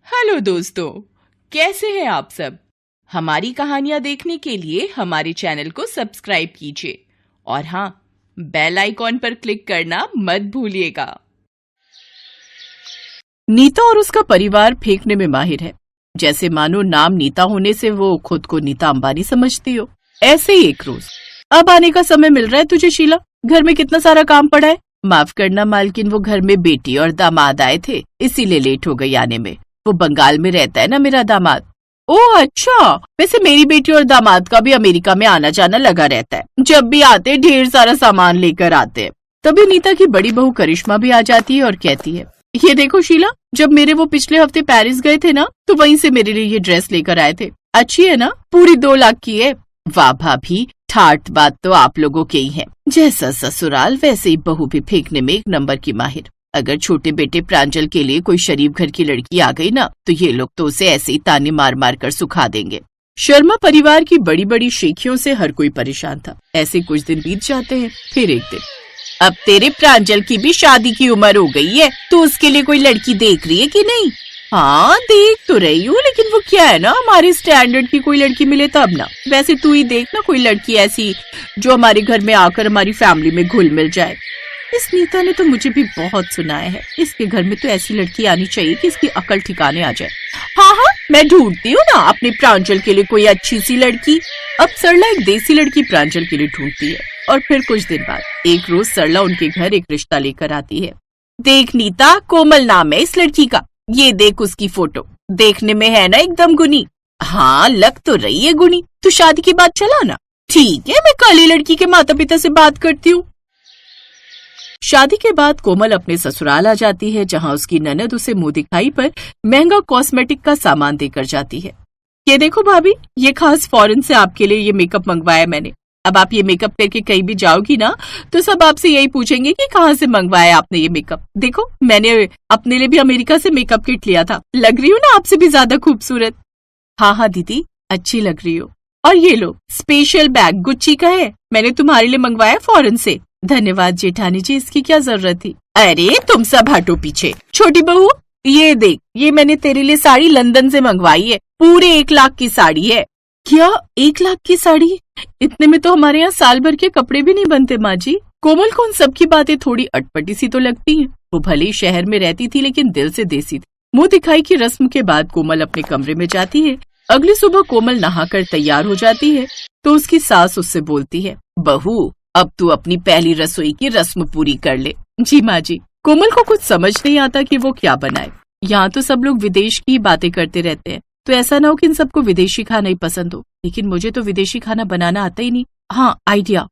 Hello दोस्तों, कैसे हैं आप सब। हमारी कहानियां देखने के लिए हमारे चैनल को सब्सक्राइब कीजिए और हाँ, बेल आइकॉन पर क्लिक करना मत भूलिएगा। नीता और उसका परिवार फेंकने में माहिर है। जैसे मानो नाम नीता होने से वो खुद को नीता अंबानी समझती हो। ऐसे ही एक रोज, अब आने का समय मिल रहा है तुझे शीला, घर में कितना सारा काम पड़ा है। माफ करना मालकिन, वो घर में बेटी और दामाद आए थे, इसीलिए लेट हो गई आने में। वो बंगाल में रहता है ना मेरा दामाद। ओह अच्छा, वैसे मेरी बेटी और दामाद का भी अमेरिका में आना जाना लगा रहता है। जब भी आते ढेर सारा सामान लेकर आते हैं। तभी नीता की बड़ी बहू करिश्मा भी आ जाती है और कहती है, ये देखो शीला, जब मेरे वो पिछले हफ्ते पेरिस गए थे ना, तो वहीं से मेरे लिए ये ड्रेस लेकर आए थे। अच्छी है ना, पूरी 2 लाख की है। वाह भाभी, ठाट बात तो आप लोगों के ही है। जैसा ससुराल वैसे ही बहू भी फेंकने में 1 नंबर की माहिर। अगर छोटे बेटे प्रांजल के लिए कोई शरीफ घर की लड़की आ गई ना, तो ये लोग तो उसे ऐसे ही ताने मार मार कर सुखा देंगे। शर्मा परिवार की बड़ी बड़ी शेखियों से हर कोई परेशान था। ऐसे कुछ दिन बीत जाते हैं। फिर एक दिन, अब तेरे प्रांजल की भी शादी की उम्र हो गई है, तो उसके लिए कोई लड़की देख रही है कि नहीं। हाँ देख तो रही हूँ, लेकिन वो क्या है ना, हमारे स्टैंडर्ड की कोई लड़की मिले तब ना। वैसे तू ही देख ना, कोई लड़की ऐसी जो हमारे घर में आकर हमारी फैमिली में घुल मिल जाए। इस नीता ने तो मुझे भी बहुत सुनाया है, इसके घर में तो ऐसी लड़की आनी चाहिए कि इसकी अकल ठिकाने आ जाए। हाँ, मैं ढूंढती हूँ ना अपने प्रांजल के लिए कोई अच्छी सी लड़की। अब सरला एक देसी लड़की प्रांजल के लिए ढूंढती है। और फिर कुछ दिन बाद एक रोज सरला उनके घर एक रिश्ता लेकर आती है। देख नीता, कोमल नाम है इस लड़की का। ये देख उसकी फोटो, देखने में है ना एकदम गुनी। हाँ लग तो रही है गुनी। तू शादी के बाद चला ना। ठीक है, मैं कल ही लड़की के माता पिता से बात करती हूँ। शादी के बाद कोमल अपने ससुराल आ जाती है, जहाँ उसकी ननद उसे मुंह दिखाई पर महंगा कॉस्मेटिक का सामान देकर जाती है। ये देखो भाभी, ये खास फॉरेन से आपके लिए ये मेकअप मंगवाया मैंने। अब आप ये मेकअप करके कहीं भी जाओगी ना, तो सब आपसे यही पूछेंगे कि कहाँ से मंगवाया आपने ये मेकअप। देखो, मैंने अपने लिए भी अमेरिका से मेकअप किट लिया था। लग रही हूँ ना आपसे भी ज्यादा खूबसूरत। हाँ दीदी, अच्छी लग रही हो। और ये लो, स्पेशल बैग गुच्ची का है, मैंने तुम्हारे लिए मंगवाया फॉरेन से। धन्यवाद जेठानी जी, इसकी क्या जरूरत थी। अरे तुम सब हटो पीछे। छोटी बहू, ये देख, ये मैंने तेरे लिए साड़ी लंदन से मंगवाई है। पूरे 1 लाख की साड़ी है। क्या 1 लाख की साड़ी? इतने में तो हमारे यहाँ साल भर के कपड़े भी नहीं बनते माँ जी। कोमल को उन सबकी बातें थोड़ी अटपटी सी तो लगती हैं। वो भले ही शहर में रहती थी, लेकिन दिल से देसी थी। मुंह दिखाई की रस्म के बाद कोमल अपने कमरे में जाती है। अगली सुबह कोमल नहाकर तैयार हो जाती है, तो उसकी सास उससे बोलती है, बहू अब तू अपनी पहली रसोई की रस्म पूरी कर ले। जी माँ जी। कोमल को कुछ समझ नहीं आता कि वो क्या बनाए। यहाँ तो सब लोग विदेश की बातें करते रहते हैं, तो ऐसा ना हो कि इन सबको विदेशी खाना ही पसंद हो। लेकिन मुझे तो विदेशी खाना बनाना आता ही नहीं। हाँ, आइडिया।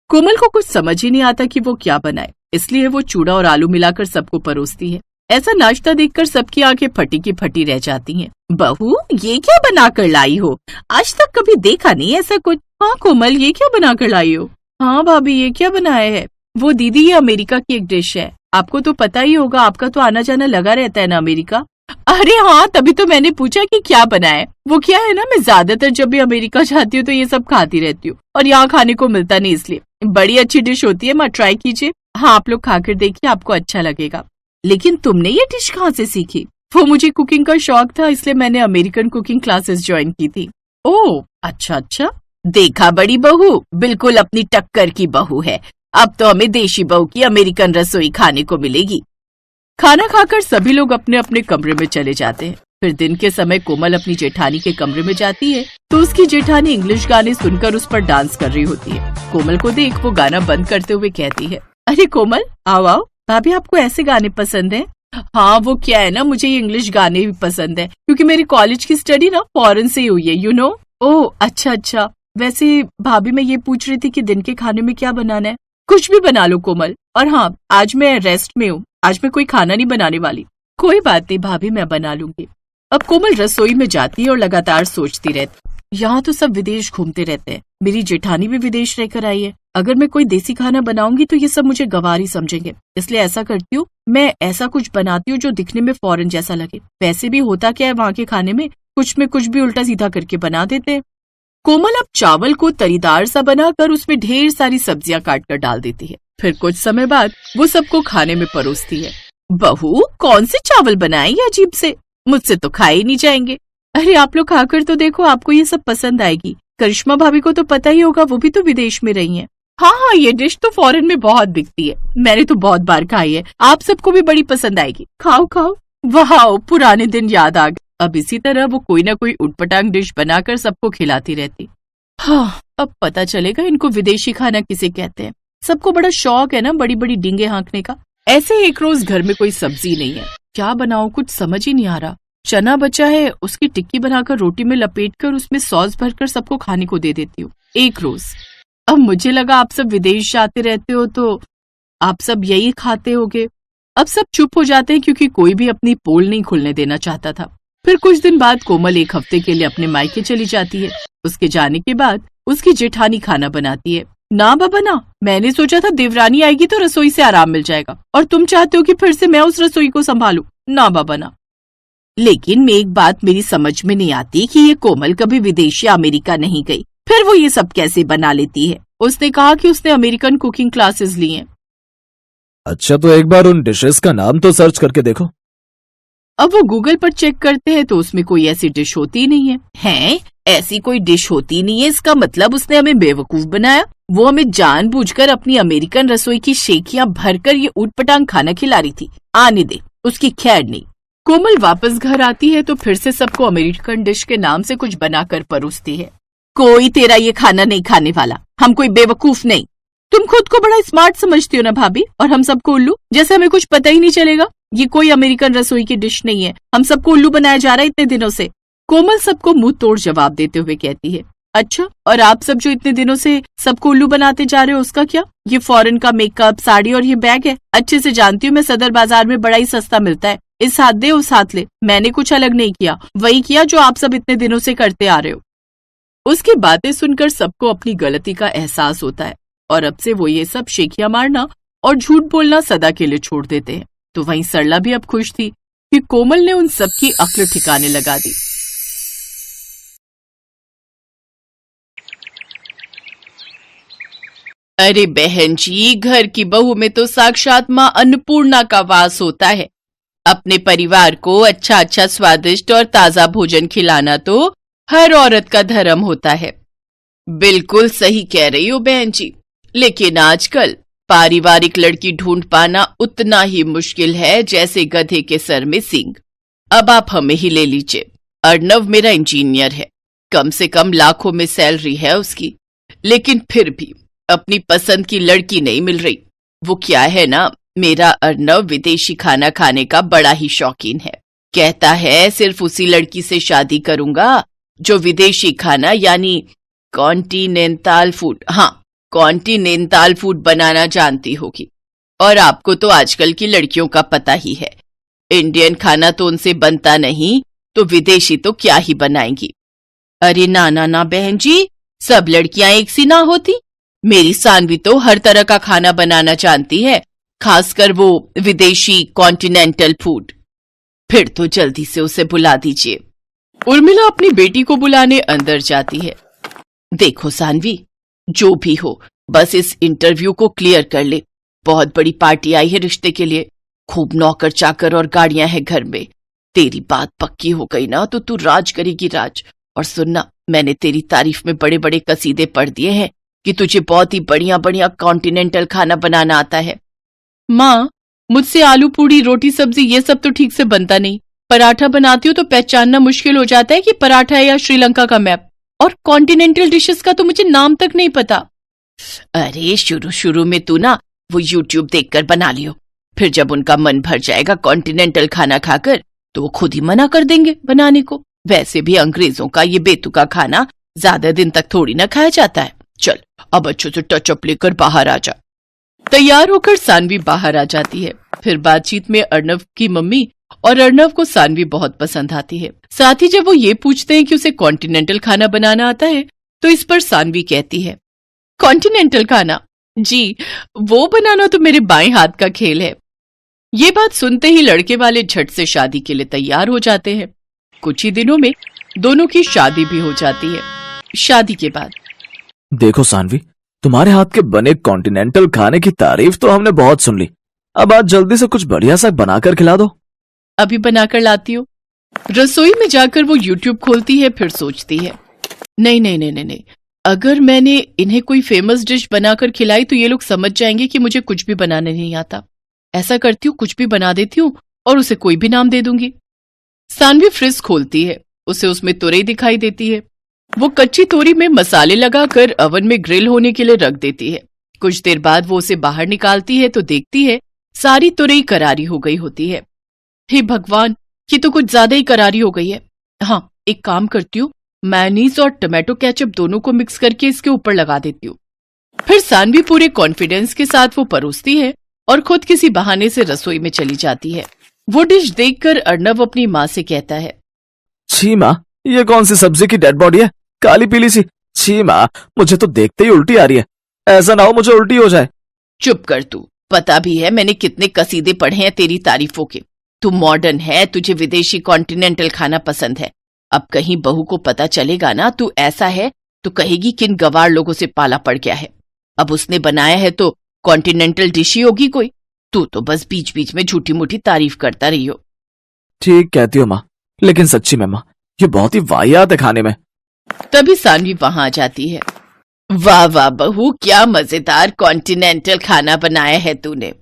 कोमल को कुछ समझ ही नहीं आता कि वो क्या बनाए, इसलिए वो चूड़ा और आलू मिलाकर सबको परोसती है। ऐसा नाश्ता देखकर सबकी आंखें फटी की फटी रह जाती हैं। बहू, ये क्या बनाकर लाई हो? आज तक कभी देखा नहीं ऐसा कुछ। हाँ कोमल, ये क्या बनाकर लाई हो? हाँ भाभी, ये क्या बनाया है? वो दीदी, ये अमेरिका की एक डिश है। आपको तो पता ही होगा, आपका तो आना जाना लगा रहता है ना अमेरिका। अरे हाँ, तभी तो मैंने पूछा कि क्या बनाया। वो क्या है ना, मैं ज्यादातर जब भी अमेरिका जाती हूँ तो ये सब खाती रहती हूँ, और यहाँ खाने को मिलता नहीं, इसलिए बड़ी अच्छी डिश होती है। माँ ट्राई कीजिए। हाँ, आप लोग खाकर देखिए, आपको अच्छा लगेगा। लेकिन तुमने ये डिश कहाँ से सीखी? वो मुझे कुकिंग का शौक था, इसलिए मैंने अमेरिकन कुकिंग क्लासेस ज्वाइन की थी। ओह अच्छा। देखा बड़ी बहू, बिल्कुल अपनी टक्कर की बहू है। अब तो हमें देशी बहू की अमेरिकन रसोई खाने को मिलेगी। खाना खाकर सभी लोग अपने अपने कमरे में चले जाते हैं। फिर दिन के समय कोमल अपनी जेठानी के कमरे में जाती है, तो उसकी जेठानी इंग्लिश गाने सुनकर उस पर डांस कर रही होती है। कोमल को देख वो गाना बंद करते हुए कहती है, अरे कोमल, आओ। भाभी, आपको ऐसे गाने पसंद है? हाँ, वो क्या है ना, मुझे ये इंग्लिश गाने भी पसंद है, क्योंकि मेरी कॉलेज की स्टडी ना फॉरेन से ही हुई है, यू नो। ओह अच्छा। वैसे भाभी, मैं ये पूछ रही थी कि दिन के खाने में क्या बनाना है? कुछ भी बना लो कोमल। और हाँ, आज मैं रेस्ट में हूँ, आज मैं कोई खाना नहीं बनाने वाली। कोई बात नहीं भाभी, मैं बना लूंगी। अब कोमल रसोई में जाती है और लगातार सोचती रहती, यहाँ तो सब विदेश घूमते रहते हैं, मेरी जेठानी भी विदेश रहकर आई है। अगर मैं कोई देसी खाना बनाऊंगी तो ये सब मुझे गवार ही समझेंगे, इसलिए ऐसा करती हूँ, मैं ऐसा कुछ बनाती हूँ जो दिखने में फॉरेन जैसा लगे। वैसे भी होता क्या है वहाँ के खाने में, कुछ में कुछ भी उल्टा सीधा करके बना देते हैं। कोमल अब चावल को तरीदार सा बनाकर उसमें ढेर सारी सब्जियां काटकर डाल देती है। फिर कुछ समय बाद वो सबको खाने में परोसती है। बहू, कौन से चावल बनाए ये अजीब से? मुझसे तो खाए ही नहीं जाएंगे। अरे आप लोग खाकर तो देखो, आपको ये सब पसंद आएगी। करिश्मा भाभी को तो पता ही होगा, वो भी तो विदेश में रही हैं। हाँ, ये डिश तो फॉरेन में बहुत बिकती है, मैंने तो बहुत बार खाई है। आप सबको भी बड़ी पसंद आएगी, खाओ खाओ। वाह, पुराने दिन याद आ गए। अब इसी तरह वो कोई ना कोई उटपटांग डिश बनाकर सबको खिलाती रहती। हाँ, अब पता चलेगा इनको विदेशी खाना किसे कहते हैं। सबको बड़ा शौक है ना बड़ी बड़ी डींगे हाँकने का। ऐसे एक रोज घर में कोई सब्जी नहीं है, क्या बनाऊं कुछ समझ ही नहीं आ रहा। चना बचा है, उसकी टिक्की बनाकर रोटी में लपेटकर उसमें सॉस भरकर सबको खाने को दे देती हूँ एक रोज। अब मुझे लगा आप सब विदेश जाते रहते हो तो आप सब यही खाते होगे। अब सब चुप हो जाते हैं क्योंकि कोई भी अपनी पोल नहीं खुलने देना चाहता था। फिर कुछ दिन बाद कोमल एक हफ्ते के लिए अपने मायके चली जाती है। उसके जाने के बाद उसकी जेठानी खाना बनाती है। ना बाबा ना, मैंने सोचा था देवरानी आएगी तो रसोई से आराम मिल जाएगा, और तुम चाहते हो कि फिर से मैं उस रसोई को संभालूं। ना बाबा ना। लेकिन एक बात मेरी समझ में नहीं आती कि ये कोमल कभी विदेश या अमेरिका नहीं गई, फिर वो ये सब कैसे बना लेती है। उसने कहा कि उसने अमेरिकन कुकिंग क्लासेस ली हैं। अच्छा, तो एक बार उन डिशेस का नाम तो सर्च करके देखो। अब वो गूगल पर चेक करते हैं तो उसमें कोई ऐसी डिश होती नहीं है। ऐसी कोई डिश होती नहीं है, इसका मतलब उसने हमें बेवकूफ बनाया। वो हमें जानबूझकर अपनी अमेरिकन रसोई की शेखियां भरकर ये ऊटपटांग खाना खिला रही थी। आने दे, उसकी खैर नहीं। कोमल वापस घर आती है तो फिर से सबको अमेरिकन डिश के नाम से कुछ बनाकर परोसती है। कोई तेरा ये खाना नहीं खाने वाला, हम कोई बेवकूफ नहीं। तुम खुद को बड़ा स्मार्ट समझती हो ना भाभी, और हम सबको उल्लू, जैसे हमें कुछ पता ही नहीं चलेगा। ये कोई अमेरिकन रसोई की डिश नहीं है, हम सबको उल्लू बनाया जा रहा है इतने दिनों से। कोमल सबको मुंह तोड़ जवाब देते हुए कहती है, अच्छा, और आप सब जो इतने दिनों से सबको उल्लू बनाते जा रहे हो उसका क्या? ये फॉरेन का मेकअप, साड़ी और ये बैग है। अच्छे से जानती हूँ मैं, सदर बाजार में बड़ा ही सस्ता मिलता है। इस हाथ दे उस हाथ ले, मैंने कुछ अलग नहीं किया, वही किया जो आप सब इतने दिनों से करते आ रहे हो। उसकी बातें सुनकर सबको अपनी गलती का एहसास होता है और अब से वो ये सब शेखियां मारना और झूठ बोलना सदा के लिए छोड़ देते हैं। तो वहीं सरला भी अब खुश थी कि कोमल ने उन सबकी अक्ल ठिकाने लगा दी। अरे बहन जी, घर की बहू में तो साक्षात माँ अन्नपूर्णा का वास होता है। अपने परिवार को अच्छा अच्छा स्वादिष्ट और ताजा भोजन खिलाना तो हर औरत का धर्म होता है। बिल्कुल सही कह रही हो बहन जी, लेकिन आजकल पारिवारिक लड़की ढूंढ पाना उतना ही मुश्किल है जैसे गधे के सर में सींग। अब आप हमें ही ले लीजिए। अर्णव मेरा इंजीनियर है, कम से कम लाखों में सैलरी है उसकी, लेकिन फिर भी अपनी पसंद की लड़की नहीं मिल रही। वो क्या है ना, मेरा अर्णव विदेशी खाना खाने का बड़ा ही शौकीन है। कहता है सिर्फ उसी लड़की से शादी करूंगा जो विदेशी खाना यानी कॉन्टिनेंटल फूड, हाँ कॉन्टिनेंटल फूड बनाना जानती होगी। और आपको तो आजकल की लड़कियों का पता ही है, इंडियन खाना तो उनसे बनता नहीं, तो विदेशी तो क्या ही बनाएंगी। अरे ना ना ना बहन जी, सब लड़कियां एक सी ना होती। मेरी सानवी तो हर तरह का खाना बनाना जानती है, खासकर वो विदेशी कॉन्टिनेंटल फूड। फिर तो जल्दी से उसे बुला दीजिए। उर्मिला अपनी बेटी को बुलाने अंदर जाती है। देखो सानवी, जो भी हो बस इस इंटरव्यू को क्लियर कर ले। बहुत बड़ी पार्टी आई है रिश्ते के लिए, खूब नौकर चाकर और गाड़ियां हैं घर में। तेरी बात पक्की हो गई ना तो तू राज करेगी राज। और सुनना, मैंने तेरी तारीफ में बड़े बड़े कसीदे पढ़ दिए हैं कि तुझे बहुत ही बढ़िया बढ़िया कॉन्टिनेंटल खाना बनाना आता है। माँ, मुझसे आलू पूड़ी रोटी सब्जी ये सब तो ठीक से बनता नहीं। पराठा बनाती हूँ तो पहचानना मुश्किल हो जाता है कि पराठा है या श्रीलंका का मैप। और कॉन्टिनेंटल डिशेस का तो मुझे नाम तक नहीं पता। अरे शुरू शुरू में तू ना वो यूट्यूब देखकर बना लियो, फिर जब उनका मन भर जाएगा कॉन्टिनेंटल खाना खाकर तो वो खुद ही मना कर देंगे बनाने को। वैसे भी अंग्रेजों का ये बेतुका खाना ज्यादा दिन तक थोड़ी ना खाया जाता है। चल अब अच्छे से टचअप लेकर बाहर आ जा। तैयार होकर सानवी बाहर आ जाती है। फिर बातचीत में अर्णव की मम्मी और अर्णव को सानवी बहुत पसंद आती है। साथ ही जब वो ये पूछते हैं कि उसे कॉन्टिनेंटल खाना बनाना आता है तो इस पर सानवी कहती है, कॉन्टिनेंटल खाना? जी, वो बनाना तो मेरे बाएं हाथ का खेल है। ये बात सुनते ही लड़के वाले झट से शादी के लिए तैयार हो जाते हैं। कुछ ही दिनों में दोनों की शादी भी हो जाती है। शादी के बाद देखो सानवी, तुम्हारे हाथ के बने कॉन्टिनेंटल खाने की तारीफ तो हमने बहुत सुन ली। अब आज जल्दी से कुछ बढ़िया सा बनाकर खिला दो। अभी बनाकर लाती हूँ। रसोई में जाकर वो यूट्यूब खोलती है, फिर सोचती है, नहीं नहीं नहीं नहीं नहीं, अगर मैंने इन्हें कोई फेमस डिश बनाकर खिलाई तो ये लोग समझ जाएंगे कि मुझे कुछ भी बनाने नहीं आता। ऐसा करती हूँ, कुछ भी बना देती हूँ और उसे कोई भी नाम दे दूंगी। सानवी फ्रिज खोलती है, उसे उसमें तुरई दिखाई देती है। वो कच्ची तोरी में मसाले लगाकर ओवन में ग्रिल होने के लिए रख देती है। कुछ देर बाद वो उसे बाहर निकालती है तो देखती है सारी तुरई करारी हो गई होती है। हे भगवान, ये तो कुछ ज्यादा ही करारी हो गई है। हाँ, एक काम करती हूँ, मेयोनीज और टमाटो केचप दोनों को मिक्स करके इसके ऊपर लगा देती हूँ। फिर सानवी पूरे कॉन्फिडेंस के साथ वो परोसती है और खुद किसी बहाने से रसोई में चली जाती है। वो डिश देखकर अर्णव अपनी माँ से कहता है, छी माँ, ये कौन सी सब्जी की डेड बॉडी है, काली पीली सी। छी माँ, मुझे तो देखते ही उल्टी आ रही है। ऐसा ना हो मुझे उल्टी हो जाए। चुप कर तू, पता भी है मैंने कितने कसीदे पढ़े हैं तेरी तारीफों के। तू मॉडर्न है, तुझे विदेशी कॉन्टिनेंटल खाना पसंद है। अब कहीं बहू को पता चलेगा ना तू ऐसा है तो कहेगी किन गवार लोगों से पाला पड़ गया है। अब उसने बनाया है तो कॉन्टिनेंटल डिश ही होगी कोई। तू तो बस बीच बीच में झूठी मूठी तारीफ करता रही हो। ठीक कहती हो माँ, लेकिन सच्ची में माँ, ये बहुत ही वाहियात है खाने में। तभी सानवी वहां आ जाती है। वाह वाह बहू, क्या मजेदार कॉन्टिनेंटल खाना बनाया है तूने।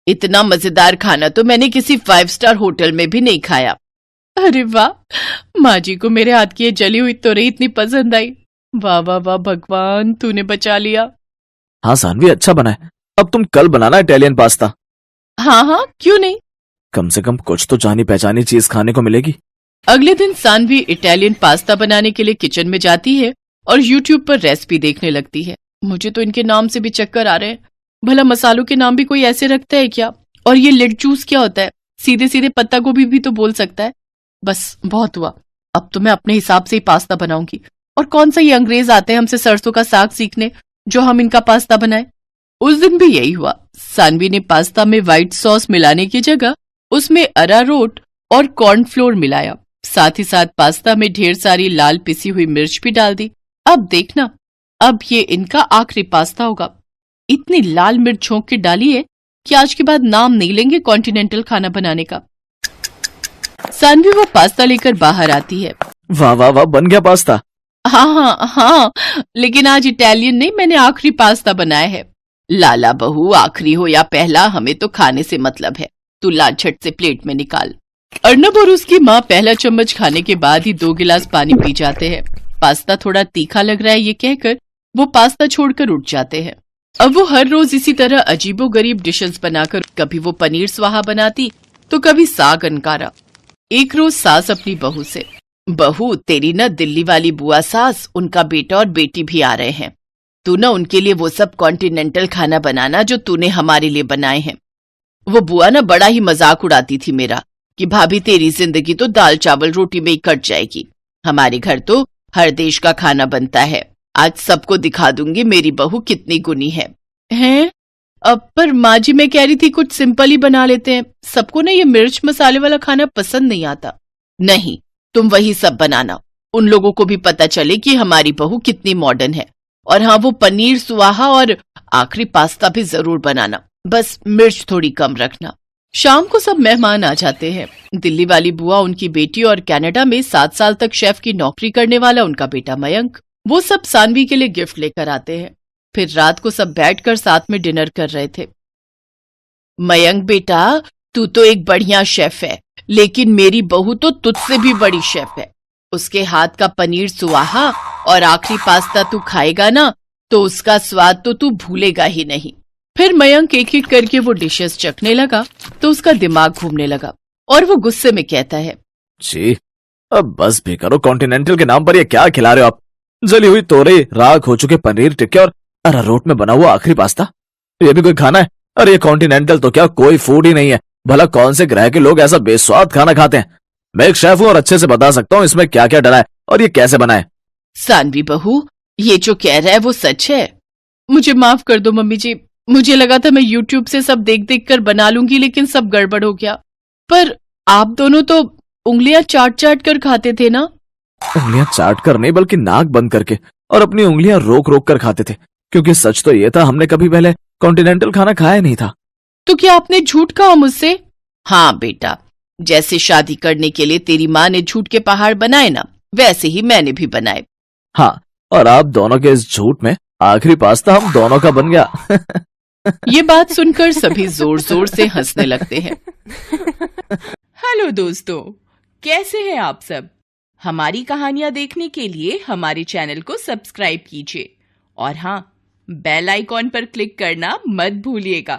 इतना मजेदार खाना तो मैंने किसी 5 स्टार होटल में भी नहीं खाया। अरे वाह, माँ जी को मेरे हाथ की ये जली हुई तोरई इतनी पसंद आई। वाह वाह वाह भगवान, तूने बचा लिया। हाँ सानवी, अच्छा बना है। अब तुम कल बनाना इटालियन पास्ता। हाँ हाँ, क्यों नहीं। कम से कम कुछ तो जानी पहचानी चीज खाने को मिलेगी। अगले दिन सानवी इटालियन पास्ता बनाने के लिए किचन में जाती है और यूट्यूब पर रेसिपी देखने लगती है। मुझे तो इनके नाम से भी चक्कर आ रहे हैं। भला मसालों के नाम भी कोई ऐसे रखता है क्या? और ये लिट जूस क्या होता है? सीधे सीधे पत्ता गोभी भी तो बोल सकता है। बस बहुत हुआ, अब तो मैं अपने हिसाब से ही पास्ता बनाऊंगी। और कौन सा ये अंग्रेज आते हैं हमसे सरसों का साग सीखने जो हम इनका पास्ता बनाए। उस दिन भी यही हुआ। सानवी ने पास्ता में व्हाइट सॉस मिलाने की जगह उसमें अरारोट और कॉर्नफ्लोर मिलाया। साथ ही साथ पास्ता में ढेर सारी लाल पिसी हुई मिर्च भी डाल दी। अब देखना, अब ये इनका आखिरी पास्ता होगा। इतनी लाल मिर्च झोंक के डाली है कि आज के बाद नाम नहीं लेंगे कॉन्टिनेंटल खाना बनाने का। सानवी वो पास्ता लेकर बाहर आती है। वाह वाह वाह, बन गया पास्ता। हाँ हाँ हाँ, लेकिन आज इटालियन नहीं, मैंने आखिरी पास्ता बनाया है। लाला बहू, आखिरी हो या पहला, हमें तो खाने से मतलब है। तू ला झट से प्लेट में निकाल। अर्णव और उसकी माँ पहला चम्मच खाने के बाद ही 2 गिलास पानी पी जाते हैं। पास्ता थोड़ा तीखा लग रहा है ये कहकर वो पास्ता छोड़कर उठ जाते हैं। अब वो हर रोज इसी तरह अजीबोगरीब डिशेस बनाकर कभी वो पनीर स्वाहा बनाती तो कभी साग अनकारा। एक रोज सास अपनी बहू से, बहू तेरी ना दिल्ली वाली बुआ सास, उनका बेटा और बेटी भी आ रहे हैं। तू ना उनके लिए वो सब कॉन्टिनेंटल खाना बनाना जो तूने हमारे लिए बनाए हैं। वो बुआ ना बड़ा ही मजाक उड़ाती थी मेरा कि भाभी तेरी जिंदगी तो दाल चावल रोटी में ही कट जाएगी। हमारे घर तो हर देश का खाना बनता है। आज सबको दिखा दूंगी मेरी बहू कितनी गुनी है। हैं? अब पर माँ जी, मैं कह रही थी कुछ सिंपल ही बना लेते हैं। सबको ना ये मिर्च मसाले वाला खाना पसंद नहीं आता। नहीं, तुम वही सब बनाना, उन लोगों को भी पता चले कि हमारी बहू कितनी मॉडर्न है। और हाँ, वो पनीर सुहाहा और आखिरी पास्ता भी जरूर बनाना, बस मिर्च थोड़ी कम रखना। शाम को सब मेहमान आ जाते हैं। दिल्ली वाली बुआ, उनकी बेटी और कनाडा में 7 साल तक शेफ की नौकरी करने वाला उनका बेटा मयंक, वो सब सानवी के लिए गिफ्ट लेकर आते हैं। फिर रात को सब बैठकर साथ में डिनर कर रहे थे। मयंक बेटा, तू तो एक बढ़िया शेफ है, लेकिन मेरी बहू तो तुझसे भी बड़ी शेफ है। उसके हाथ का पनीर सुहाहा और आखिरी पास्ता तू खाएगा ना तो उसका स्वाद तो तू भूलेगा ही नहीं। फिर मयंक एक एक करके वो डिशेस चखने लगा तो उसका दिमाग घूमने लगा और वो गुस्से में कहता है, जी अब बस भी करो, कॉन्टिनेंटल के नाम पर ये क्या खिला रहे हो आप? जली हुई तोरई, राख हो चुके पनीर टिक्के और अरारोट में बना हुआ आखिरी पास्ता, ये भी कोई खाना है? अरे ये कॉन्टिनेंटल तो क्या कोई फूड ही नहीं है। भला कौन से ग्रह के लोग ऐसा बेस्वाद खाना खाते हैं? मैं एक शेफ हूँ और अच्छे से बता सकता हूँ इसमें क्या क्या डला है और ये कैसे बना है। सानवी बहू, ये जो कह रहा है वो सच है। मुझे माफ कर दो मम्मी जी, मुझे लगा था मैं यूट्यूब से सब देख देख कर बना लूंगी, लेकिन सब गड़बड़ हो गया। पर आप दोनों तो उंगलियां चाट चाट कर खाते थे ना? उंगलियां चाट कर नहीं, बल्कि नाक बंद करके और अपनी उंगलियां रोक रोक कर खाते थे, क्योंकि सच तो ये था हमने कभी पहले कॉन्टिनेंटल खाना खाया नहीं था। तो क्या आपने झूठ कहा मुझसे? हाँ बेटा, जैसे शादी करने के लिए तेरी माँ ने झूठ के पहाड़ बनाए ना, वैसे ही मैंने भी बनाए। हाँ, और आप दोनों के इस झूठ में आखिरी पास्ता हम दोनों का बन गया। ये बात सुनकर सभी जोर जोर से हंसने लगते हैं। हेलो दोस्तों, कैसे हैं आप सब? हमारी कहानियां देखने के लिए हमारे चैनल को सब्सक्राइब कीजिए और हाँ, बेल आइकॉन पर क्लिक करना मत भूलिएगा।